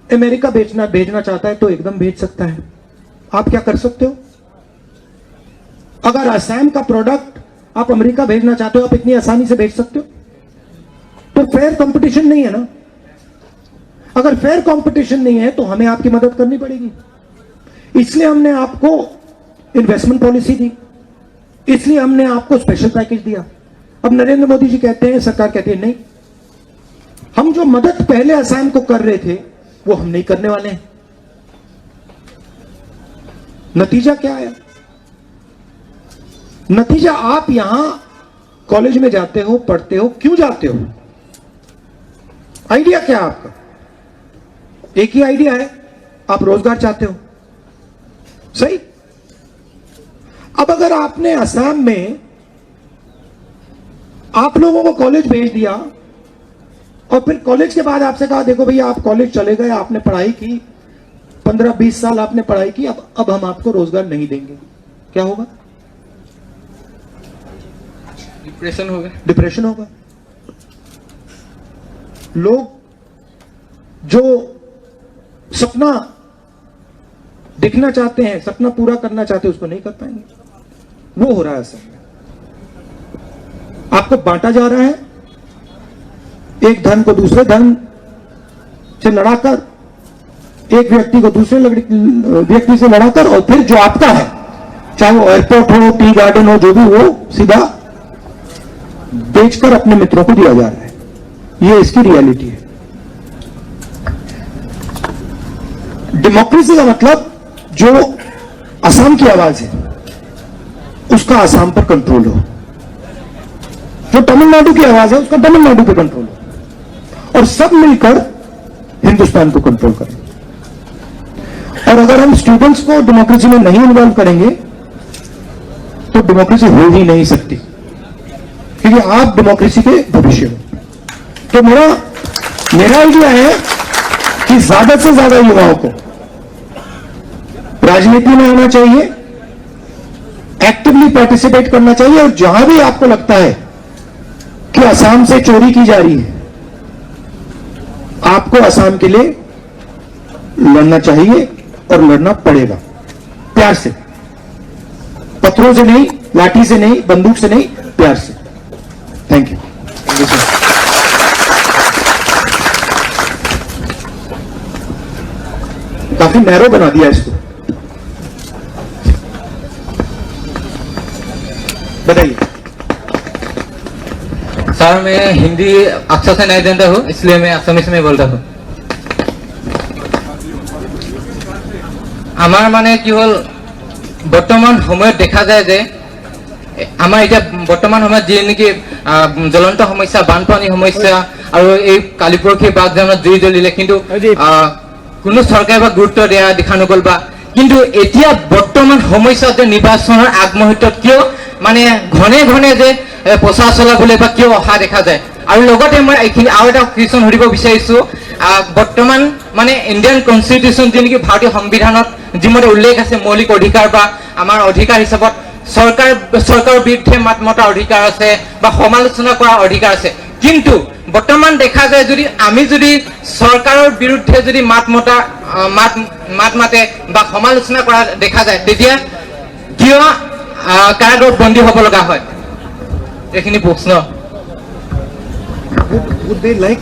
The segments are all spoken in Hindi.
अमेरिका भेजना चाहता है तो एकदम भेज सकता है। आप क्या कर सकते हो? अगर असम का प्रोडक्ट आप अमेरिका भेजना चाहते हो, आप इतनी आसानी से भेज सकते हो? तो फेयर कंपटीशन नहीं है ना। अगर फेयर कंपटीशन नहीं है तो हमें आपकी मदद करनी पड़ेगी। इसलिए हमने आपको इन्वेस्टमेंट पॉलिसी दी, इसलिए हमने आपको स्पेशल पैकेज दिया। अब नरेंद्र मोदी जी कहते हैं, सरकार कहती है नहीं, हम जो मदद पहले असम को कर रहे थे वो हम नहीं करने वाले हैं। नतीजा क्या आया? नतीजा आप यहां कॉलेज में जाते हो, पढ़ते हो, क्यों जाते हो? आइडिया क्या है आपका? एक ही आइडिया है, आप रोजगार चाहते हो, सही। अब अगर आपने असम में आप लोगों को कॉलेज भेज दिया और फिर कॉलेज के बाद आपसे कहा देखो भैया आप कॉलेज चले गए, आपने पढ़ाई की, 15-20 साल आपने पढ़ाई की, अब हम आपको रोजगार नहीं देंगे, क्या होगा? डिप्रेशन होगा। डिप्रेशन होगा। लोग जो सपना देखना चाहते हैं, सपना पूरा करना चाहते हैं, उसको नहीं कर पाएंगे। वो हो रहा है असम में। आपको बांटा जा रहा है, एक धन को दूसरे धन से लड़ाकर, एक व्यक्ति को दूसरे व्यक्ति से लड़ाकर, और फिर जो आपका है, चाहे वो एयरपोर्ट हो, टी गार्डन हो, जो भी हो, सीधा बेचकर अपने मित्रों को दिया जा रहा है। ये इसकी रियलिटी है। डेमोक्रेसी का मतलब जो असम की आवाज है उसका असम पर कंट्रोल हो, जो तमिलनाडु की आवाज है उसका तमिलनाडु पर कंट्रोल हो, और सब मिलकर हिंदुस्तान को कंट्रोल करें। और अगर हम स्टूडेंट्स को डेमोक्रेसी में नहीं इन्वॉल्व करेंगे तो डेमोक्रेसी हो ही नहीं सकती, क्योंकि आप डेमोक्रेसी के भविष्य हो। तो मेरा आइडिया है कि ज्यादा से ज्यादा युवाओं को राजनीति में आना चाहिए, एक्टिवली पार्टिसिपेट करना चाहिए, और जहां भी आपको लगता है कि असम से चोरी की जा रही है, आपको असम के लिए लड़ना चाहिए और लड़ना पड़ेगा, प्यार से, पत्थरों से नहीं, लाठी से नहीं, बंदूक से नहीं, प्यार से। Thank you. काफी नैरो बना दिया इसको, बताइए। सर मैं हिंदी अक्षर से नहीं जानता हूँ, इसलिए मैं असमीज में बोलता हूँ। আমাৰ মানে কি হল, বৰ্তমান সময়ত দেখা যায় যে আমাৰ এতিয়া বৰ্তমান সময়ত যি নেকি জ্বলন্ত সমস্যা, বানপানী সমস্যা আৰু এই কালি পৰহি বাগজানত জুই জ্বলিলে, কিন্তু কোনো চৰকাৰে বা গুৰুত্ব দিয়া দেখা নগ'ল। বা কিন্তু এতিয়া বৰ্তমান সমস্যা যে নিৰ্বাচনৰ আগমুহূৰ্তত কিয় মানে ঘনে ঘনে যে প্ৰচাৰ চলাবলৈ বা কিয় অহা দেখা যায়। আৰু লগতে মই এইখিনি আৰু এটা কুৱেশ্যন সুধিব বিচাৰিছো, বৰ্তমান মানে ইণ্ডিয়ান কনষ্টিটিউশ্যন যি নেকি ভাৰতীয় সংবিধানত যিমতে উল্লেখ আছে মৌলিক অধিকাৰ বা আমাৰ অধিকাৰ হিচাপত চৰকাৰৰ বিৰুদ্ধে মাত মতাৰ অধিকাৰ আছে বা সমালোচনা কৰাৰ অধিকাৰ আছে, কিন্তু বৰ্তমান দেখা যায় যদি আমি যদি চৰকাৰৰ বিৰুদ্ধে যদি মাত মাতে বা সমালোচনা কৰা দেখা যায়, তেতিয়া কিয় কাৰাগাৰত বন্দী হ'ব লগা হয়? এইখিনি প্ৰশ্ন। Would they like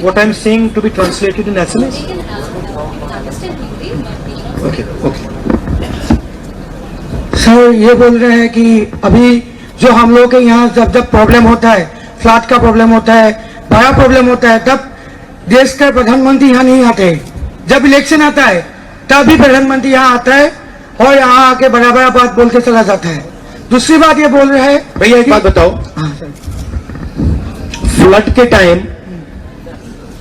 what I'm saying to be translated in SMS? Okay. Sir ये बोल रहे हैं कि अभी जो हम लोग के यहाँ जब प्रॉब्लम होता है, फ्लड का प्रॉब्लम होता है, बड़ा प्रॉब्लम होता है, तब देश का प्रधानमंत्री यहाँ नहीं आते। जब इलेक्शन आता है तब भी प्रधानमंत्री यहाँ आता है और यहाँ आके बड़ा बड़ा बात बोल के चला जाता है। दूसरी बात ये बोल रहे हैं, भैया एक बात बताओ, फ्लड के टाइम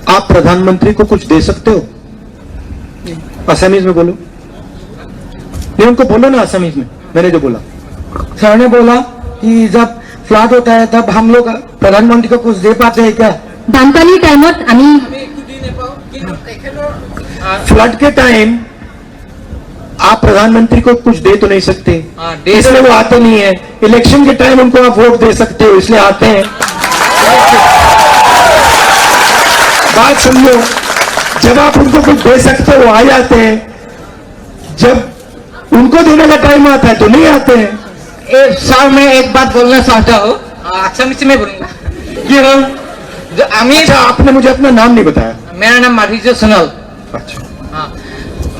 आप प्रधानमंत्री को कुछ दे सकते हो? असमीज में बोलो, नहीं उनको बोलो ना असमीज में, मैंने जो बोला। सर ने बोला कि जब फ्लड होता है तब हम लोग प्रधानमंत्री को कुछ दे पाते हैं क्या? बानपानी टाइमत आमी फ्लड के टाइम आप प्रधानमंत्री को कुछ दे तो नहीं सकते, इसलिए वो आते नहीं है। इलेक्शन के टाइम उनको आप वोट दे सकते हो, इसलिए आते हैं। बात सुन लो, जब आप उनको कुछ दे सकते हो वो आ जाते हैं, जब उनको देने का टाइम आता है तो नहीं आते हैं। सर मैं एक बात बोलना चाहता हूँ, असमिया में बोलूंगा कि हम जो अच्छा, आपने मुझे अपना नाम नहीं बताया। मेरा नाम माधुर्य सोनल। अच्छा,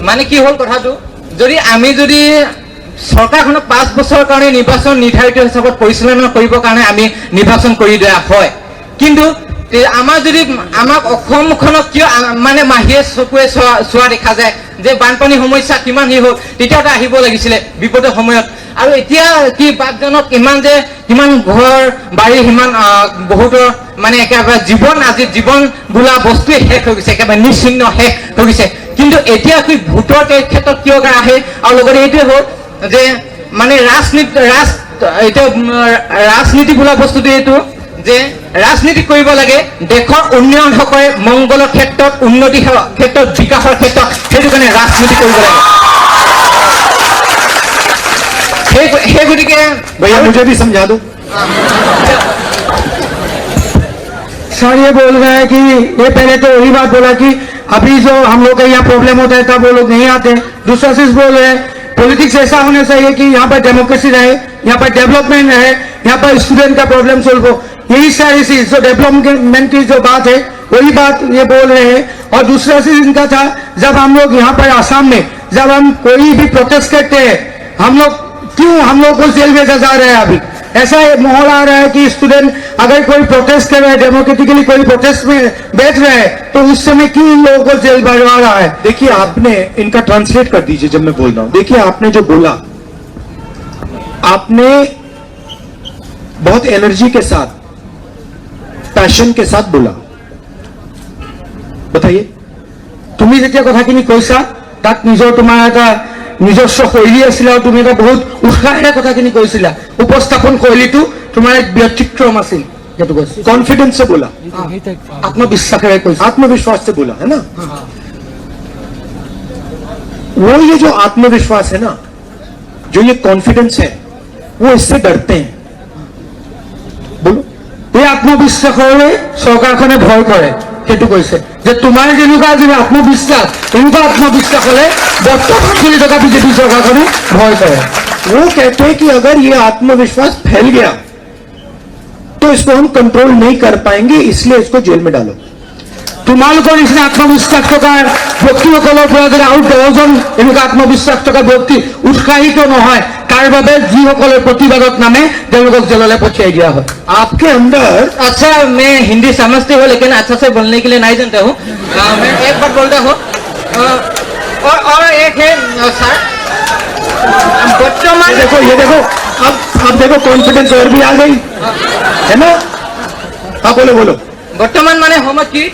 মানে কি হল কথাটো, যদি আমি যদি চৰকাৰখনক 5 বছৰৰ কাৰণে নিৰ্বাচন নিৰ্ধাৰিত হিচাপত পৰিচালনা কৰিবৰ কাৰণে আমি নিৰ্বাচন কৰি দিয়া হয়, কিন্তু আমাৰ যদি আমাক অসমখনক কিয় মানে মাহিয়ে চকুৱে চোৱা দেখা যায় যে বানপানী সমস্যা কিমান হি হ'ল, তেতিয়াতো আহিব লাগিছিলে বিপদৰ সময়ত। আৰু এতিয়া কি বাদজনক কিমান ঘৰ বাৰী সিমান বহুতৰ মানে একেবাৰে জীৱন, আজি জীৱন বোলা বস্তুৱে শেষ হৈ গৈছে, একেবাৰে নিশ্চিন্ন শেষ হৈ গৈছে। কিন্তু এতিয়া কি ভোটৰ ক্ষেত্ৰত কিয় আহে, আৰু লগতে এইটোৱে হ'ল যে মানে ৰাজনীতি বোলা বস্তুটো এইটো যে ৰাজনীতি কৰিব লাগে দেশৰ উন্নয়ন হকে, মংগলৰ ক্ষেত্ৰত, উন্নতি ক্ষেত্ৰত, বিকাশৰ ক্ষেত্ৰত, সেইটো কাৰণে ৰাজনীতি কৰিব লাগে। সেই গতিকে भैया मुझे भी समझा दो। सर ये बोल रहे हैं कि ये पहले तो वही बात बोला कि अभी जो हम लोग का यहाँ प्रॉब्लम होता है तब वो लोग नहीं आते। दूसरा चीज बोल रहे हैं पॉलिटिक्स ऐसा होना चाहिए कि यहाँ पर डेमोक्रेसी रहे, यहाँ पर डेवलपमेंट रहे, यहाँ पर स्टूडेंट का प्रॉब्लम सोल्व हो। यही सारी चीज जो डेवलपमेंट की जो बात है वही बात ये बोल रहे हैं। और दूसरा चीज इनका था, जब हम लोग यहाँ पर आसाम में जब हम कोई भी प्रोटेस्ट करते हैं, हम लोग क्यों हम लोग को जेल भेजा जा रहा है। अभी ऐसा माहौल आ रहा है कि स्टूडेंट अगर कोई प्रोटेस्ट कर रहा है, डेमोक्रेटिकली कोई प्रोटेस्ट में बैठ रहा है, तो उस समय क्यों इन लोगों को जेल भरवा रहा है। देखिए, आपने इनका ट्रांसलेट कर दीजिए जब मैं बोल रहा हूं। देखिए, आपने जो बोला, आपने बहुत एनर्जी के साथ, पैशन के साथ बोला। बताइए। তুমি যেতিয়া কথাখিনি কৈছা তাত নিজৰ তোমাৰ এটা নিজস্ব শৈলী আছিল আৰু তুমি এটা বহুত উৎসাহেৰে কথাখিনি কৈছিলা। উপস্থাপন শৈলীটো তোমাৰ এক ব্যতিক্ৰম আছিল, যেটো কৈছা कॉन्फिडेंस से बोला, আত্মবিশ্বাসেৰে কৈছা। आत्मविश्वास से बोला, है ना। वो ये जो आत्मविश्वास है ना, जो ये कॉन्फिडेंस है, वो इससे डरते हैं। बोलो। এই আত্মবিশ্বাসৰে চৰকাৰখনে ভয় কৰে, সেইটো কৈছে যে তোমাৰ যেনেকুৱা যদি আত্মবিশ্বাস, এনেকুৱা আত্মবিশ্বাস হলে বৰ্তমান চলি থকা বিজেপি চৰকাৰখনে ভয় কৰে। वो कहते हैं कि अगर ये आत्मविश्वास फैल गया तो इसको हम कंट्रोल नहीं कर पाएंगे, इसलिए इसको जेल में डालो। তোমালোকৰ নিচিনা আত্মবিশ্বাস থকা ব্যক্তিসকলৰ পৰা যদি আৰু 10জন এনেকুৱা আত্মবিশ্বাস থকা ব্যক্তি উৎসাহিত নহয়, তাৰ বাবে যিসকলে প্ৰতিবাদত নামে তেওঁলোকক জেললৈ পঠিয়াই দিয়া হয়। आपके अंदर अच्छा, मैं हिंदी समझती हूँ लेकिन अच्छा से बोलने के लिए नहीं जानता हूँ। मैं एक बात बोलता हूँ, और एक है सर, बर्तमान ये देखो अब देखो कॉन्फिडेंस और भी आ गई, है ना। हाँ, बोलो बोलो। বৰ্তমান মানে সময়ত কি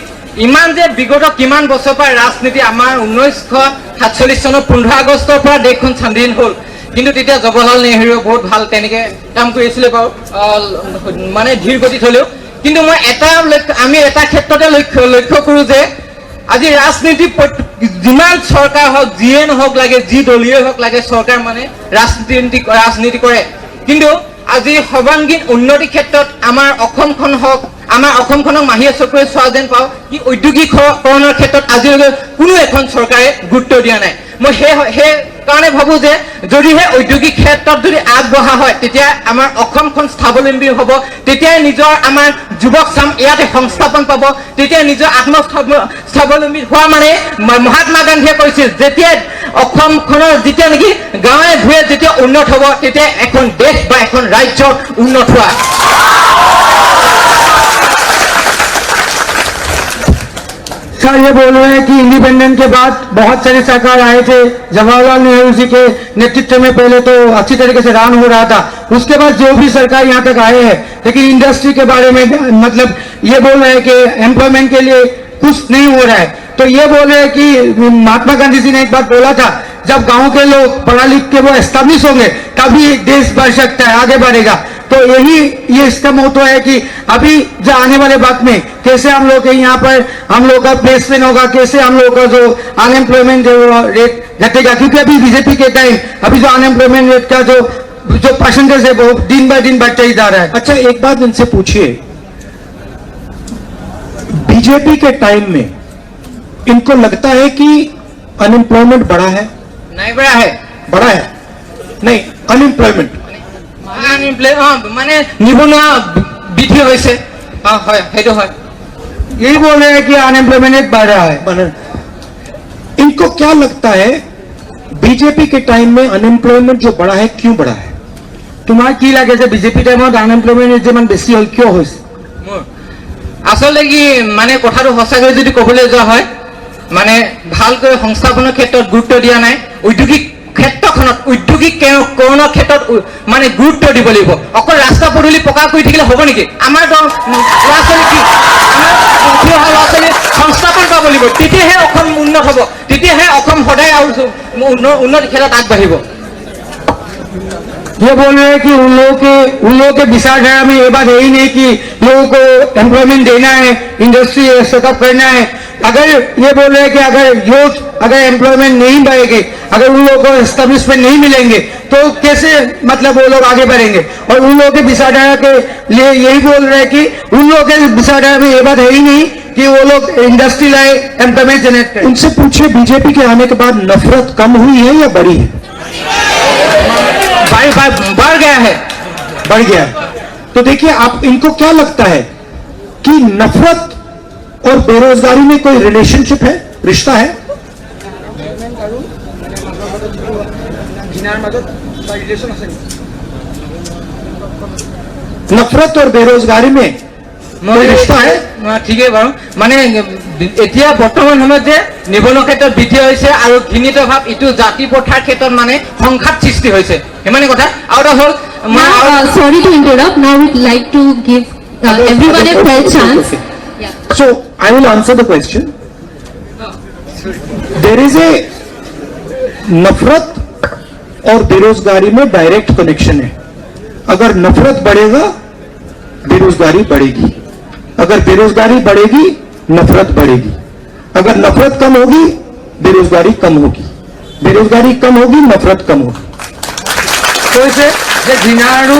ইমান যে বিগত কিমান বছৰ পৰা ৰাজনীতি, আমাৰ 1947 চনৰ 15 আগষ্টৰ পৰা দেশখন স্বাধীন হ'ল, কিন্তু তেতিয়া জৱাহৰলাল নেহৰুৱে বহুত ভাল তেনেকে কাম কৰিছিলে বাৰু, মানে ধীৰ গতিত হ'লেও। কিন্তু মই আমি এটা ক্ষেত্ৰতে লক্ষ্য কৰোঁ যে আজি ৰাজনীতি যিমান চৰকাৰ হওক, যিয়ে নহওক লাগে, যি দলীয় হওক লাগে, চৰকাৰ মানে ৰাজনীতি কৰে। কিন্তু আজি সৰ্বাংগীন উন্নতিৰ ক্ষেত্ৰত আমাৰ অসমখন হওক, আমাৰ অসমখনক মাহিয়ে চকুৰে চোৱা যেন পাওঁ কি ঔদ্যোগিকৰণৰ ক্ষেত্ৰত আজিলৈকে কোনো এখন চৰকাৰে গুৰুত্ব দিয়া নাই। মই সেই কাৰণে ভাবো যে যদিহে ঔদ্যোগিক ক্ষেত্ৰত যদি আগবঢ়া হয়, তেতিয়া আমাৰ অসমখন স্বাৱলম্বী হ'ব, তেতিয়াই নিজৰ আমাৰ যুৱক চাম ইয়াতে সংস্থাপন পাব, তেতিয়া নিজৰ স্বাৱলম্বী হোৱা মানে মহাত্মা গান্ধীয়ে কৈছিল যেতিয়া অসমখনৰ যেতিয়া নেকি গাঁৱে ভূঞে যেতিয়া উন্নত হ'ব, তেতিয়া এখন দেশ বা এখন ৰাজ্যৰ উন্নত হোৱা। सर ये बोल रहे हैं कि इंडिपेंडेंस के बाद बहुत सारे सरकार आए थे, जवाहरलाल नेहरू जी के नेतृत्व में पहले तो अच्छी तरीके से रान हो रहा था, उसके बाद जो भी सरकार यहाँ तक आए हैं, लेकिन इंडस्ट्री के बारे में मतलब ये बोल रहे हैं कि एम्प्लॉयमेंट के लिए कुछ नहीं हो रहा है। तो ये बोल रहे हैं कि महात्मा गांधी जी ने एक बात बोला था, जब गांव के लोग पढ़ा लिख के वो एस्टेब्लिश होंगे तभी देश बढ़ सकता है, आगे बढ़ेगा। तो ये इसका मोटो है कि अभी जो आने वाले वक्त में कैसे हम लोग के यहाँ पर हम लोग का प्लेसमेंट होगा, कैसे हम लोग का जो अनएम्प्लॉयमेंट रेट घटेगा, क्योंकि अभी बीजेपी के टाइम अभी जो अनएम्प्लॉयमेंट रेट का जो परसेंटेज है वो दिन बाय दिन बढ़ते ही जा रहा है। अच्छा, एक बात इनसे पूछिए, बीजेपी के टाइम में इनको लगता है कि अनएम्प्लॉयमेंट बढ़ा है? নাই বৰা হে बढ़ा है? नहीं, अनएम्प्लॉयमेंट মানে নিবনুৱা বৃদ্ধি হৈছে হয় সেইটো হয় यही बोल रहे हैं कि अनएम्प्लॉयमेंट बढ़ रहा है। बना। इनको क्या लगता है बीजेपी के टाइम में अनएम्प्लॉयमेंट जो बढ़ा है क्यों बढ़ा है? তোমাৰ কি লাগে যে বিজেপি টাইমত আনএমপ্লয়মেন্ট যিমান বেছি হ'ল কিয় হৈছে? মোৰ আচলতে কি মানে কথাটো সঁচাকৈ যদি ক'বলৈ যোৱা হয় মানে ভালকৈ সংস্থাপনৰ ক্ষেত্ৰত গুৰুত্ব দিয়া নাই ঔদ্যোগিক ক্ষেত্ৰখনত ঔদ্যোগিকৰণৰ ক্ষেত্ৰত মানে গুৰুত্ব দিব লাগিব অকল ৰাস্তা পদূলি পকা কৰি থাকিলে হ'ব নেকি আমাৰ ল'ৰা ছোৱালী কি আমাৰ ল'ৰা ছোৱালী সংস্থাপন পাব লাগিব তেতিয়াহে অসম উন্নত হ'ব তেতিয়াহে অসম সদায় আৰু উন্নতি ক্ষেত্ৰত আগবাঢ়িব ये बोल रहे हैं कि उन लोगों के विचारधारा में ये बात यही नहीं कि लोगों को एम्प्लॉयमेंट देना है, इंडस्ट्री सेटअप करना है। अगर ये बोल रहे हैं कि अगर एम्प्लॉयमेंट नहीं बढ़ेगी, अगर उन लोगों को एस्टेब्लिशमेंट नहीं मिलेंगे तो कैसे मतलब वो लोग आगे बढ़ेंगे? और उन लोगों के विचारधारा के लिए यही बोल रहे हैं कि उन लोगों के विचारधारा में ये बात है ही नहीं कि वो लोग इंडस्ट्री लाए, एम्प्लॉयमेंट जनरेट करें। उनसे पूछे बीजेपी के आने के बाद नफरत कम हुई है या बढ़ी है? बढ़ गया है बढ़ गया है। तो देखिए आप इनको क्या लगता है कि नफरत और बेरोजगारी में कोई रिलेशनशिप है, रिश्ता है? नफरत और बेरोजगारी में कोई रिश्ता है? ঠিকেই বাৰু মানে এতিয়া বৰ্তমান সময়ত যে নিবনুৱা ক্ষেত্ৰত বৃদ্ধি হৈছে আৰু ঘৃণিত ভাৱ ইটো জাতি প্ৰথাৰ ক্ষেত্ৰত মানে সংঘাত সৃষ্টি হৈছে সিমানে কথা আৰু এটা হ'ল Sorry to interrupt. Now we'd like to give everyone a fair chance. So I will answer the question. There is a नफरत और बेरोजगारी में डायरेक्ट कनेक्शन है। अगर नफरत बढ़ेगा बेरोजगारी बढ़ेगी, अगर बेरोजगारी बढ़ेगी नफरत बढ़ेगी, अगर नफरत कम होगी बेरोजगारी कम होगी, बेरोजगारी कम होगी नफरत कम होगी। কৈছে যে ঘৃণা আৰু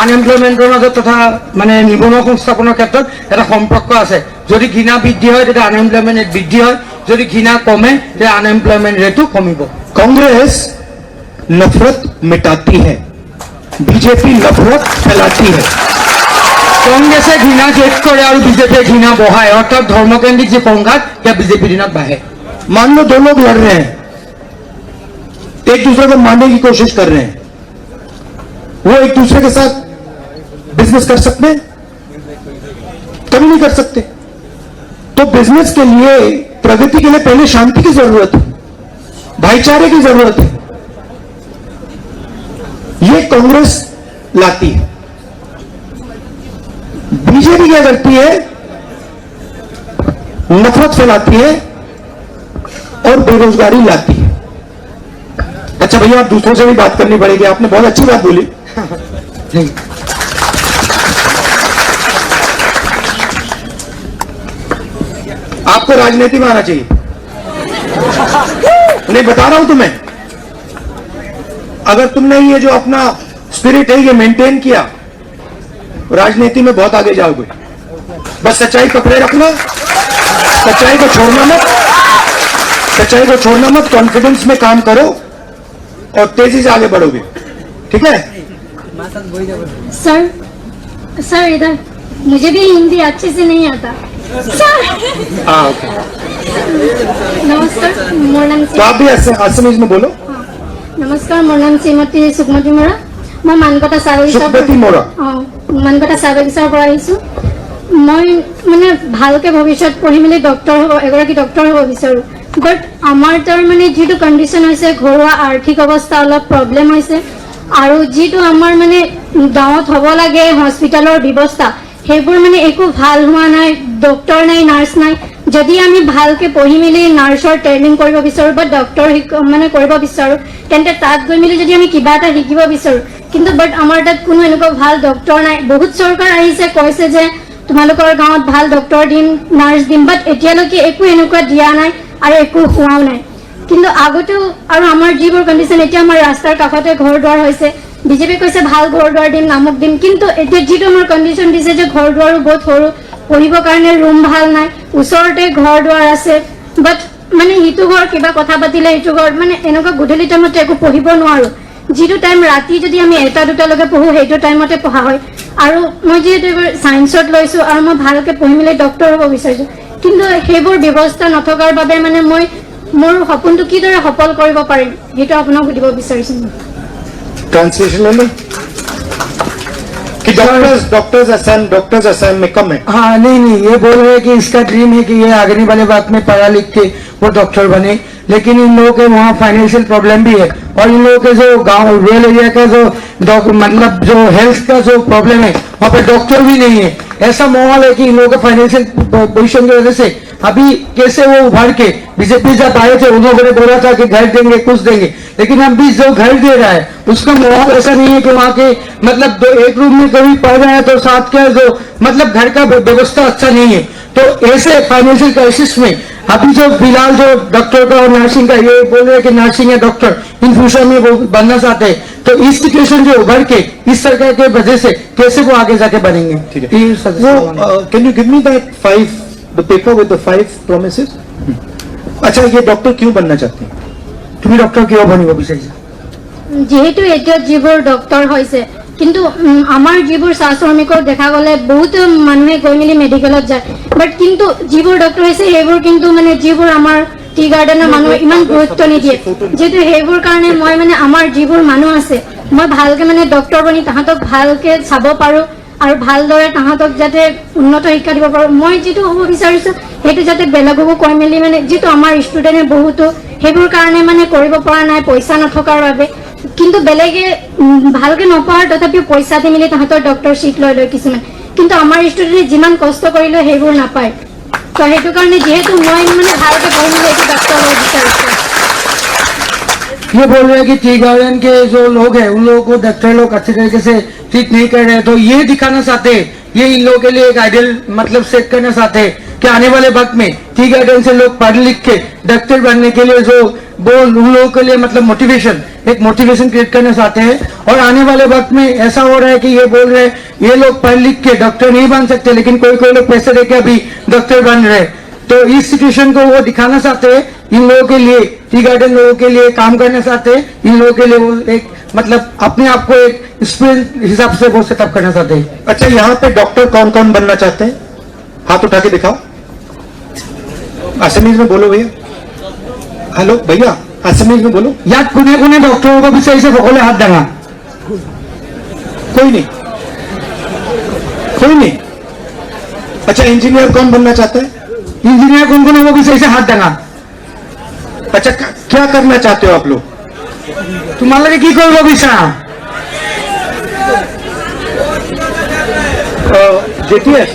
আনএমপ্লয়মেণ্টৰ মাজত তথা মানে নিবনুৱা সংস্থাপনৰ ক্ষেত্ৰত এটা সম্পৰ্ক আছে। যদি ঘৃণা বৃদ্ধি হয় তেতিয়া আনএমপ্লয়মেণ্ট ৰেট বৃদ্ধি হয়, যদি ঘৃণা কমে তেতিয়া আনএমপ্লয়মেণ্ট ৰেটো কমিব। कांग्रेस नफरत मिटाती है, बीजेपी नफरत फैलाती है। কংগ্ৰেছে ঘৃণা শেষ কৰে আৰু বিজেপিয়ে ঘৃণা বঢ়ায়, অৰ্থাৎ ধৰ্মকেন্দ্ৰিক যি সংঘাত সেয়া বিজেপিৰ দিনত বাঢ়ে। मान लो दो लोग लड़ रहे हैं, एक दूसरे को मारने की कोशिश कर रहे हैं, वो एक दूसरे के साथ बिजनेस कर सकते हैं? कभी नहीं कर सकते। तो बिजनेस के लिए, प्रगति के लिए पहले शांति की जरूरत है, भाईचारे की जरूरत है। ये कांग्रेस लाती है। बीजेपी क्या करती है? नफरत फैलाती है और बेरोजगारी लाती है। अच्छा भैया आप दूसरों से भी बात करनी पड़ेगी, आपने बहुत अच्छी बात बोली। आपको राजनीति में आना चाहिए। नहीं बता रहा हूं तुम्हें, अगर तुमने ये जो अपना स्पिरिट है ये मेंटेन किया राजनीति में बहुत आगे जाओगे। बस सच्चाई पकड़े रखना, सच्चाई को छोड़ना मत, सच्चाई को छोड़ना मत, कॉन्फिडेंस में काम करो और तेजी से आगे बढ़ोगे। ठीक है? सर इधर मुझे भी हिंदी अच्छे से नहीं आता। सर हाँ ओके, नमस्कार, मोर नाम तो आप भी असमीज में बोलो। नमस्कार, मोर नाम श्रीमती सुकमती मोरा। मैं मानकटा सुकमती मोरा। मानकटा চাহ বাগিচাৰ পৰা আহিছোঁ। মই মানে ভালকে ভৱিষ্যত পঢ়ি মেলি ডক্টৰ হ'ব, এগৰাকী ডক্টৰ হ'ব বিচাৰোঁ। বাট আমাৰ তাৰ মানে যিটো কণ্ডিশ্যন হৈছে, ঘৰুৱা আৰ্থিক অৱস্থা অলপ প্ৰব্লেম হৈছে আৰু যিটো আমাৰ মানে গাঁৱত হ'ব লাগে হস্পিটেলৰ ব্যৱস্থা সেইবোৰ মানে একো ভাল হোৱা নাই, ডক্টৰ নাই, নাৰ্ছ নাই। যদি আমি ভালকে পঢ়ি মেলি নাৰ্ছৰ ট্ৰেইনিং কৰিব বিচাৰোঁ বা ডক্টৰ মানে কৰিব বিচাৰোঁ তেন্তে তাত গৈ মেলি যদি আমি কিবা এটা শিকিব বিচাৰোঁ, কিন্তু বাট আমাৰ তাত কোনো এনেকুৱা ভাল ডক্টৰ নাই। বহুত চৰকাৰ আহিছে, কৈছে যে তোমালোকৰ গাঁৱত ভাল ডক্টৰ দিম, নাৰ্ছ দিম, বাট এতিয়ালৈকে একো এনেকুৱা দিয়া নাই আৰু একো হোৱাও নাই। কিন্তু আগতেও আৰু আমাৰ যিবোৰ কণ্ডিশ্যন, এতিয়া আমাৰ ৰাস্তাৰ কাষতে ঘৰ দুৱাৰ হৈছে, বিজেপি কৈছে ভাল ঘৰ দুৱাৰ দিম, নামক দিম, কিন্তু এতিয়া যিটো আমাৰ কণ্ডিশ্যন দিছে যে ঘৰ দুৱাৰো বহুত সৰু, পঢ়িবৰ কাৰণে ৰুম ভাল নাই, ওচৰতে ঘৰ দুৱাৰ আছে, বাট মানে সিটো ঘৰ কিবা কথা পাতিলে সিটো ঘৰ মানে এনেকুৱা গধূলি টাইমতে একো পঢ়িব নোৱাৰো যিটো টাইম ৰাতি যদি আমি 1-2লৈকে পঢ়ো সেইটো টাইমতে পঢ়া হয় আৰু মই যিহেতু এবাৰ সায়েন্সত লৈছো আৰু মই ভালকে পঢ়ি মেলি ডক্টৰ হ'ব বিচাৰিছো কিন্তু সেইবোৰ ব্যৱস্থা নথকাৰ বাবে মানে মই মোৰ সপোনটো কিদৰে সফল কৰিব পাৰিম সেইটো আপোনাক সুধিব বিচাৰিছো ट्रांसलेशन ले लो कि डॉक्टर्स असम में कम है। हाँ नहीं ये बोल रहे हैं कि इसका ड्रीम है कि ये आगे वाले वक्त में पढ़ा लिख के वो डॉक्टर बने, लेकिन इन लोगों के वहाँ फाइनेंशियल प्रॉब्लम भी है और इन लोगों के जो गांव रूरल एरिया का जो मतलब जो हेल्थ का जो प्रॉब्लम है वहाँ पे डॉक्टर भी नहीं है। ऐसा माहौल है कि इन लोगों के फाइनेंशियल पोजिशन की वजह से अभी कैसे वो उभर के बीजेपी जब आए थे उन लोगों ने बोला था कि घर देंगे कुछ देंगे, लेकिन अभी जो घर दे रहा है उसका माहौल ऐसा नहीं है कि वहाँ के मतलब एक रूम में कभी पढ़ रहे हैं तो साथ के जो मतलब घर का व्यवस्था अच्छा नहीं है। तो ऐसे फाइनेंशियल क्राइसिस में अभी जो फिलहाल जो डॉक्टर का और नर्सिंग का ये बोल रहे हैं कि नर्सिंग या डॉक्टर इन फ्यूचर में वो बनना चाहते हैं, तो इस सिचुएशन जो उभर के इस सरकार के वजह से कैसे वो आगे जाके बनेंगे। ठीक है, वो can you give me that 5 the paper with the 5 promises? अच्छा, ये डॉक्टर क्यों बनना चाहते हैं? তুমি ডক্টর কিয় বনিব বিচাৰিছা? যেহেতু এতিয়া যিবোৰ ডক্টৰ হৈছে কিন্তু আমাৰ যিবোৰ চাহ শ্ৰমিকৰ দেখা গ'লে বহুত মানুহে গৈ মেলি মেডিকেলত যায় বাট কিন্তু যিবোৰ ডক্টৰ হৈছে সেইবোৰ কিন্তু মানে যিবোৰ আমাৰ টি গাৰ্ডেনৰ মানুহ ইমান গুৰুত্ব নিদিয়ে যেহেতু সেইবোৰ কাৰণে মই মানে আমাৰ যিবোৰ মানুহ আছে মই ভালকে মানে ডক্টৰ বনি তাহাঁতক ভালকে চাব পাৰো আৰু ভালদৰে তাহাঁতক যাতে উন্নত শিক্ষা দিব পাৰো। মই যিটো হ'ব বিচাৰিছো সেইটো যাতে বেলেগকো কৈ মেলি মানে যিটো আমাৰ ষ্টুডেণ্টে বহুতো সেইবোৰ কাৰণে মানে কৰিব পৰা নাই পইচা নথকাৰ বাবে কিন্তু বেলেগে ভালকে নপঢ়াৰ তথাপিও পইচা দি মেলি তাহাঁতৰ ডক্টৰ চিট লৈ লয় কিছুমান কিন্তু আমাৰ ষ্টুডেণ্টে যিমান কষ্ট কৰিলেও সেইবোৰ নাপায়। তো সেইটো কাৰণে যিহেতু মই মানে ভালকে পঢ়ি মেলি এইটো ডক্টৰ হ'ব বিচাৰিছো। ये बोल रहे हैं कि टी गार्डन के जो लोग हैं उन लोगों को डॉक्टर लोग अच्छे तरीके से ट्रीट नहीं कर रहे, तो ये दिखाना चाहते हैं, ये इन लोगों के लिए एक आइडियल मतलब सेट करना चाहते हैं कि आने वाले वक्त में टी गार्डन से लोग पढ़ लिख के डॉक्टर बनने के लिए जो वो उन लोगों के लिए मतलब एक मोटिवेशन क्रिएट करना चाहते हैं। और आने वाले वक्त में ऐसा हो रहा है कि ये बोल रहे हैं ये लोग पढ़ लिख के डॉक्टर नहीं बन सकते, लेकिन कोई लोग पैसे देके अभी डॉक्टर बन रहे हैं। तो इस सिचुएशन को वो दिखाना चाहते हैं, इन लोगों के लिए टी गार्डन लोगों के लिए काम करना चाहते हैं, इन लोगों के लिए वो एक मतलब अपने आप को एक स्पिरिट हिसाब से वो सेटअप करना चाहते हैं। अच्छा, यहाँ पे डॉक्टर कौन कौन बनना चाहते हैं? हाथ उठा के दिखाओ, असमीज में बोलो भैया। हेलो भैया, असमीज में बोलो। याद कुने कुने डॉक्टर को भी सही से সকলে हाथ देना। कोई नहीं, कोई नहीं। अच्छा, इंजीनियर कौन बनना चाहता है? इंजीनियर कौन कौन है वो भी सही से हाथ देना। अच्छा, क्या करना चाहते हो आप लोग? तुम्हारे की करबो बिचारा जेटीएस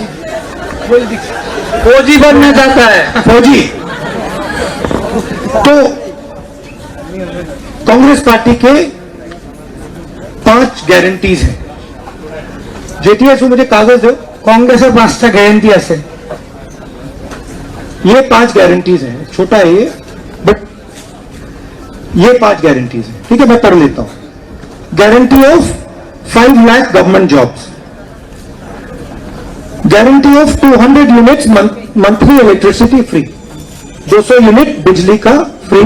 फौजी बनना चाहता है। फौजी। तो कांग्रेस पार्टी के 5 गारंटीज हैं। जेटीएस मुझे कागज दो। कांग्रेसের 5টা গ্যারান্টি আছে। ये 5 गारंटीज हैं, छोटा है ये बट ये 5 गारंटीज हैं। ठीक है, मैं पढ़ लेता हूं। Guarantee of 5 lakh government jobs, guarantee of 200 units monthly electricity free, 200 unit बिजली का फ्री,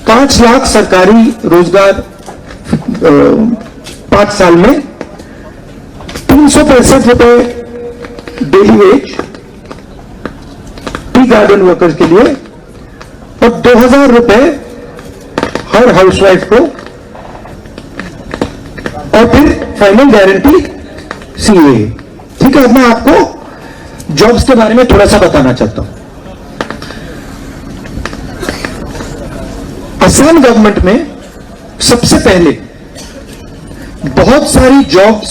5 लाख सरकारी रोजगार 5 साल में, 365 रुपए daily veg tea garden workers के लिए और 2000 रुपए हर हाउसवाइफ को, और फिर फाइनल गारंटी सीए। ठीक है, अब मैं आपको जॉब्स के बारे में थोड़ा सा बताना चाहता हूं। असम गवर्नमेंट में सबसे पहले बहुत सारी जॉब्स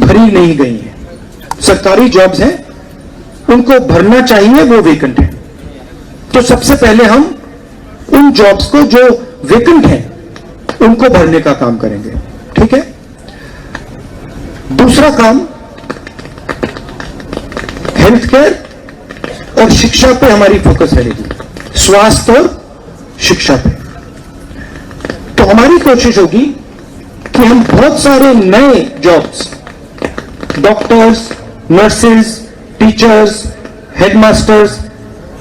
भरी नहीं गई हैं, सरकारी जॉब्स हैं, उनको भरना चाहिए, वो वेकेंट है। तो सबसे पहले हम उन जॉब्स को जो वेकेंट हैं उनको भरने का काम करेंगे। ठीक है, दूसरा काम हेल्थ केयर और शिक्षा पे हमारी फोकस रहेगी, स्वास्थ्य और शिक्षा पे। तो हमारी कोशिश होगी कि हम बहुत सारे नए jobs, doctors, nurses, teachers, headmasters,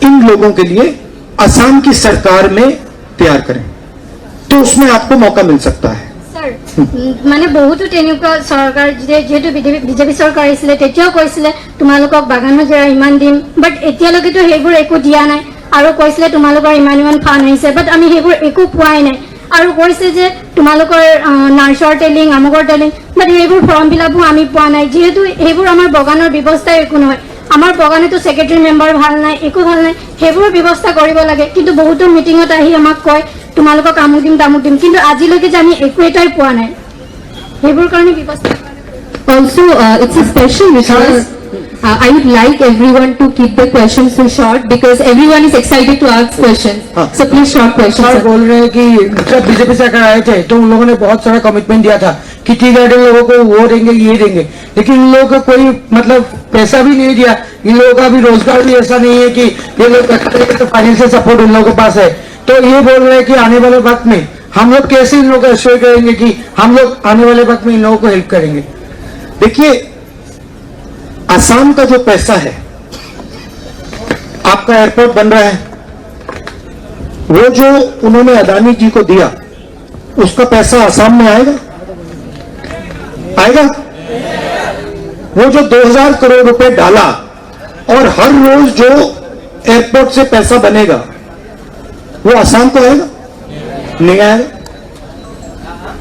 इन लोगों के लिए असम की सरकार में तैयार करें, तो उसमें आपको मौका मिल सकता है। सर মানে বহুতো তেনেকুৱা চৰকাৰ যেহেতু বিজেপি চৰকাৰ আহিছিলে তেতিয়াও কৈছিলে তোমালোকক বাগান হাজিৰা ইমান দিম, বাট এতিয়ালৈকেতো সেইবোৰ একো দিয়া নাই আৰু কৈছিলে তোমালোকৰ ইমান ফাণ্ড আহিছে, বাট আমি সেইবোৰ একো পোৱাই নাই আৰু কৈছে যে তোমালোকৰ নাৰ্ছৰ টেলিং আমুকৰ টেলিং, বাট সেইবোৰ ফৰ্ম ফিল আপো আমি পোৱা নাই, যিহেতু সেইবোৰ আমাৰ বাগানৰ ব্যৱস্থাই একো নহয়। আমাৰ বাগানেতো ছেক্ৰেটাৰী মেম্বাৰ ভাল নাই, একো ভাল নাই, সেইবোৰৰ ব্যৱস্থা কৰিব লাগে। কিন্তু বহুতো মিটিঙত আহি আমাক কয় তোমালোকক আমুক দিম তামুক দিম, কিন্তু আজিলৈকে যে আমি একো এটাই পোৱা নাই, সেইবোৰ কাৰণে ব্যৱস্থা। Also, it's a special request. I would like everyone to keep the questions so short because everyone is excited to ask questions. So please short questions. Sir sir. बोल रहे हैं कि जब बीजेपी सरकार आए थे तो उन लोगों ने बहुत सारा कमिटमेंट दिया था कि टी गार्डन लोगों को वो देंगे ये देंगे, लेकिन इन लोगों को कोई मतलब पैसा भी नहीं दिया। इन लोगों का भी रोजगार भी ऐसा नहीं है कि ये लोग तो फाइनेंशियल सपोर्ट उन लोगों के पास है। तो ये बोल रहे हैं कि आने वाले वक्त में हम लोग कैसे इन लोगों को एश्योर करेंगे कि हम लोग आने वाले वक्त में इन लोगों को हेल्प करेंगे। देखिए, असम का जो पैसा है, आपका एयरपोर्ट बन रहा है, वो जो उन्होंने अदानी जी को दिया उसका पैसा असम में आएगा, आएगा? वो जो 2000 करोड़ रुपए डाला और हर रोज जो एयरपोर्ट से पैसा बनेगा वो असम को आएगा? नहीं आएगा।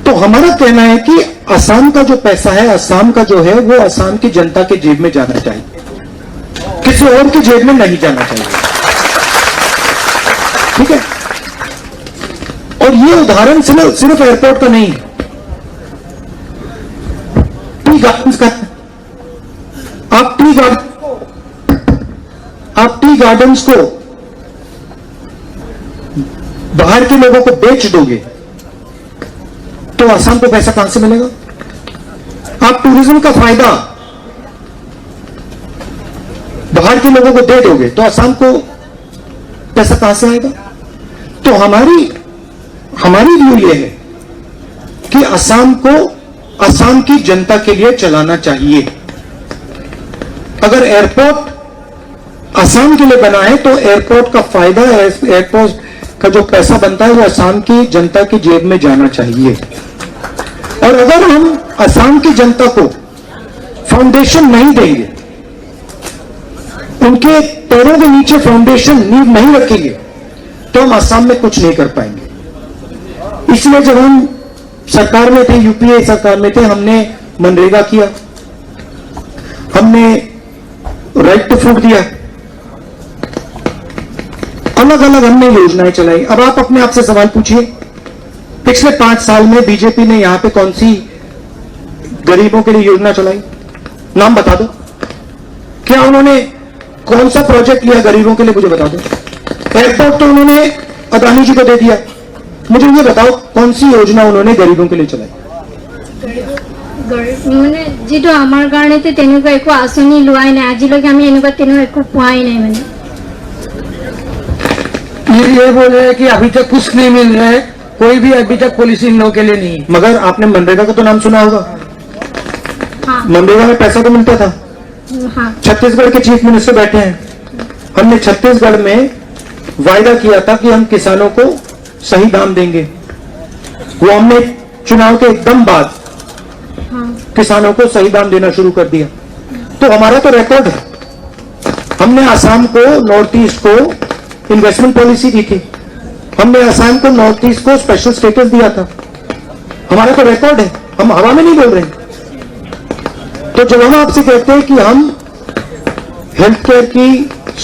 तो हमारा कहना है कि असम का जो पैसा है, असम का जो है, वो असम की जनता के जेब में जाना चाहिए, किसी और की जेब में नहीं जाना चाहिए। ठीक है? और ये उदाहरण सिर्फ एयरपोर्ट का नहीं है, टी गार्डन्स का। आप टी गार्डन्स को बाहर के लोगों को बेच दोगे तो असम को पैसा कहां से मिलेगा? आप टूरिज्म का फायदा बाहर के लोगों को दे दोगे तो असम को पैसा कहां से आएगा? तो हमारी व्यू यह है कि असम को असम की जनता के लिए चलाना चाहिए। अगर एयरपोर्ट असम के लिए बना है तो एयरपोर्ट का फायदा, एयरपोर्ट का जो पैसा बनता है वो असम की जनता की जेब में जाना चाहिए। और अगर हम असम की जनता को फाउंडेशन नहीं देंगे, उनके पैरों के नीचे फाउंडेशन नींव नहीं रखेंगे, तो हम असम में कुछ नहीं कर पाएंगे। इसलिए जब हम सरकार में थे, यूपीए सरकार में थे, हमने मनरेगा किया, हमने राइट टू फूड दिया, अलग अलग हमने योजनाएं चलाई। अब आप अपने आप से सवाल पूछिए, पिछले 5 साल में बीजेपी ने यहां पे कौन सी गरीबों के लिए योजना चलाई? नाम बता दो। क्या उन्होंने कौन सा प्रोजेक्ट लिया गरीबों के लिए? मुझे बता दो। एयरपोर्ट तो उन्होंने अदानी जी को दे दिया, मुझे ये बताओ कौन सी योजना उन्होंने गरीबों के लिए चलाई? মানে যিটো আমাৰ কাৰণেতো তেনেকুৱা একো আঁচনি লোৱাই নাই, আজিলৈকে আমি এনেকুৱা তেনেকুৱা একো পোৱাই নাই। মানে ये बोल रहे हैं कि अभी तक कुछ नहीं मिल रहा है, कोई भी अभी तक पॉलिसी इन लोगों के लिए नहीं है। मगर आपने मनरेगा का तो नाम सुना होगा। हाँ मनरेगा में पैसा तो मिलता था। हाँ छत्तीसगढ़ के चीफ मिनिस्टर बैठे हैं, हमने छत्तीसगढ़ में वायदा किया था कि हम किसानों को सही दाम देंगे। वो हमने चुनाव के एकदम बाद हाँ किसानों को सही दाम देना शुरू कर दिया। तो हमारा तो रिकॉर्ड है, हमने आसाम को, नॉर्थ ईस्ट को इन्वेस्टमेंट पॉलिसी दी थी, हमने आसाम को, नॉर्थ ईस्ट को स्पेशल स्टेटस दिया था। हमारा तो रिकॉर्ड है, हम हवा में नहीं बोल रहे हैं। तो जब हम आपसे कहते हैं कि हम हेल्थ केयर की,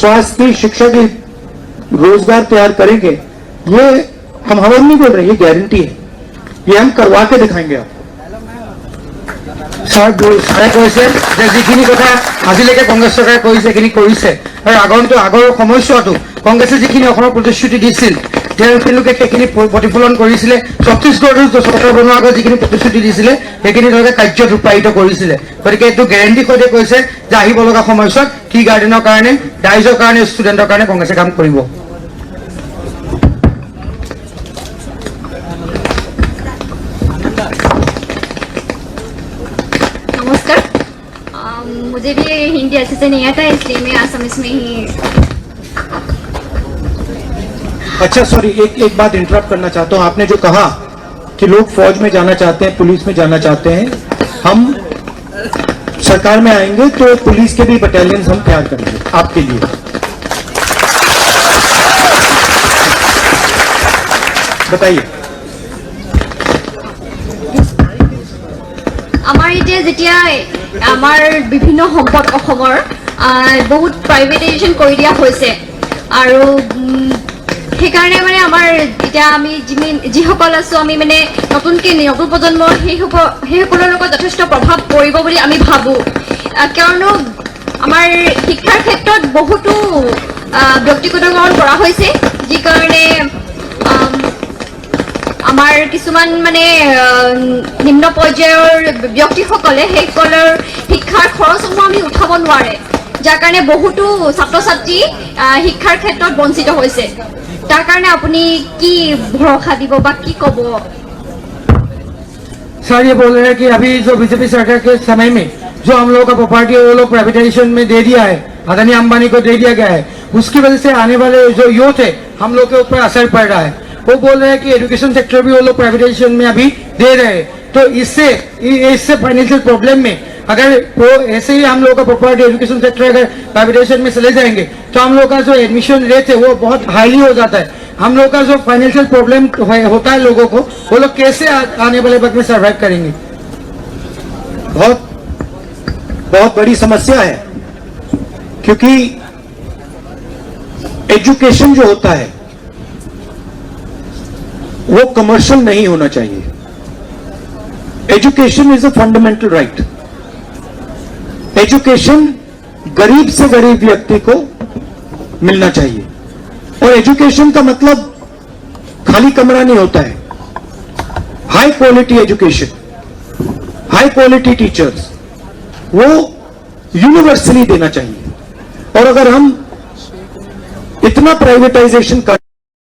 स्वास्थ्य की, शिक्षा की, रोजगार तैयार करेंगे, ये हम हवा में नहीं बोल रहे, ये गारंटी है, ये हम करवा के दिखाएंगे आप। ছাৰে কৈছে যে যিখিনি কথা আজিলৈকে কংগ্ৰেছ চৰকাৰে কৰিছে সেইখিনি কৰিছে, আৰু আগৰ সময়ছোৱাতো কংগ্ৰেছে যিখিনি অসমৰ প্ৰতিশ্ৰুতি দিছিল তেওঁলোকে সেইখিনি প্ৰতিফলন কৰিছিলে। ছত্তীশগড়ত চৰকাৰ বনোৱাৰ আগত যিখিনি প্ৰতিশ্ৰুতি দিছিলে সেইখিনি তেওঁলোকে কাৰ্যত ৰূপায়িত কৰিছিলে। গতিকে এইটো গেৰেণ্টি সৈতে কৈছে যে আহিব লগা সময়ছোৱাত টি গাৰ্ডেনৰ কাৰণে, ৰাইজৰ কাৰণে, ষ্টুডেণ্টৰ কাৰণে কংগ্ৰেছে কাম কৰিব। नमस्कार। मुझे भी हिंदी अच्छे से नहीं आता, इसलिए मैं असमिस में ही अच्छा सॉरी, एक बात इंटरप्ट करना चाहता हूं। आपने जो कहा कि लोग फौज में जाना चाहते हैं, पुलिस में जाना चाहते हैं, हम सरकार में आएंगे तो पुलिस के भी बटालियन हम तैयार करेंगे आपके लिए। बताइए। আমাৰ এতিয়া যেতিয়া আমাৰ বিভিন্ন সম্পদ অসমৰ বহুত প্ৰাইভেটাইজেশ্যন কৰি দিয়া হৈছে আৰু সেইকাৰণে মানে আমাৰ এতিয়া আমি যিসকল আছো আমি মানে নতুন প্ৰজন্ম সেইসকলৰ লগত যথেষ্ট প্ৰভাৱ পৰিব বুলি আমি ভাবোঁ। কিয়নো আমাৰ শিক্ষাৰ ক্ষেত্ৰত বহুতো ব্যক্তিগতকৰণ কৰা হৈছে, যি কাৰণে আমাৰ কিছুমান মানে নিম্ন পৰ্যায়ৰ ব্যক্তিসকলে সেইসকলৰ শিক্ষাৰ খৰচসমূহ আমি উঠাব নোৱাৰে, যাৰ কাৰণে বহুতো ছাত্ৰ ছাত্ৰী শিক্ষাৰ ক্ষেত্ৰত বঞ্চিত হৈছে। তাৰ কাৰণে আপুনি কি ভৰসা দিব বা কি ক'ব? सर ये बोल रहे हैं कि अभी जो बीजेपी सरकार के समय में जो हम लोगों का प्रॉपर्टी वो लोग प्राइवेटाइजेशन में दे दिया है, अदानी अंबानी को दे दिया गया है, उसकी वजह से आने वाले जो यूथ है हम लोग के ऊपर असर पड़ रहा है। वो बोल रहे हैं कि एजुकेशन सेक्टर भी वो लोग प्राइवेटाइजेशन में अभी दे रहे हैं, तो इससे फाइनेंशियल प्रॉब्लम में अगर वो ऐसे ही हम लोग का प्रॉपर्टी एजुकेशन सेक्टर अगर प्राइवेटाइजेशन में चले जाएंगे तो हम लोग का जो एडमिशन रेट है वो बहुत हाईली हो जाता है। हम लोग का जो फाइनेंशियल प्रॉब्लम होता है लोगों को, वो लोग कैसे आने वाले वक्त में सर्वाइव करेंगे? बहुत बड़ी समस्या है, क्योंकि एजुकेशन जो होता है वो कमर्शियल नहीं होना चाहिए। Education is a fundamental right. Education गरीब से गरीब व्यक्ति को मिलना चाहिए, और एजुकेशन का मतलब खाली कमरा नहीं होता है। High quality education, high quality teachers वो यूनिवर्सली देना चाहिए। और अगर हम इतना प्राइवेटाइजेशन कर